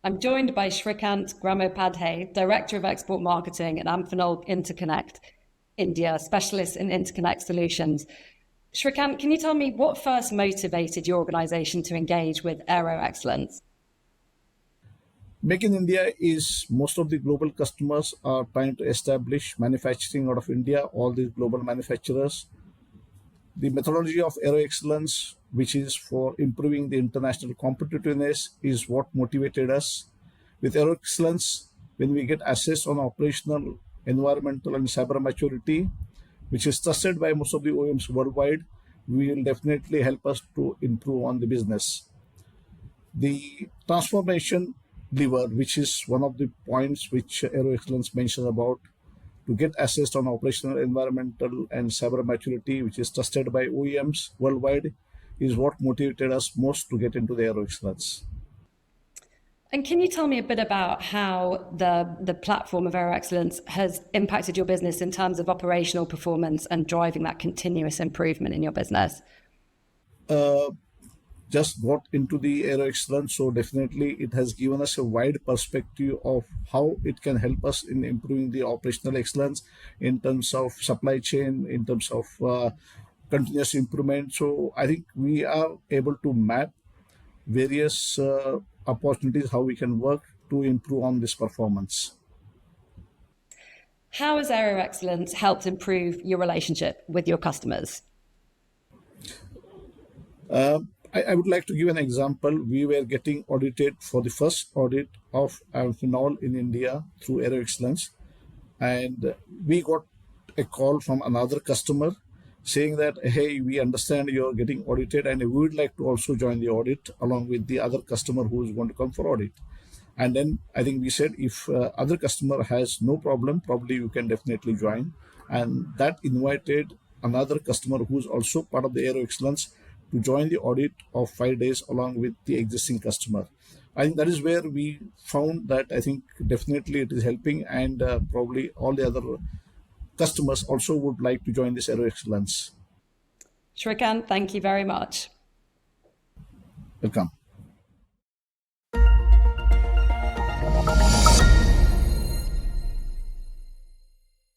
I'm joined by Shikrant Gramopadhye, Director of Export Marketing at Emphenmol Interconnect, India, specialist in interconnect solutions. Shikrant, can you tell me what first motivated your organization to engage with Aero Excellence? Make in India is most of the global customers are trying to establish manufacturing out of India, all these global manufacturers. The methodology of Aero Excellence, which is for improving the international competitiveness, is what motivated us. With Aero Excellence, when we get assessed on operational, environmental, and cyber maturity, which is trusted by most of the OEMs worldwide, will definitely help us to improve on the business. The transformation lever, which is one of the points which Aero Excellence mentions about, to get assessed on operational, environmental, and cyber maturity, which is trusted by OEMs worldwide, is what motivated us most to get into the Aero Excellence. And can you tell me a bit about how the platform of Aero Excellence has impacted your business in terms of operational performance and driving that continuous improvement in your business? Just got into the Aero Excellence, so definitely it has given us a wide perspective of how it can help us in improving the operational excellence in terms of supply chain, in terms of continuous improvement. So I think we are able to map various opportunities how we can work to improve on this performance. How has Aero Excellence helped improve your relationship with your customers? I would like to give an example. We were getting audited for the first audit of Emphenmol in India through Aero Excellence, and we got a call from another customer saying that, hey, we understand you're getting audited and we would like to also join the audit along with the other customer who is going to come for audit. And then I think we said, if other customer has no problem, probably you can definitely join. And that invited another customer who's also part of the Aero Excellence to join the audit of 5 days along with the existing customer. I think that is where we found that I think definitely it is helping, and probably all the other customers also would like to join this Aero Excellence. Shikrant, thank you very much. Welcome.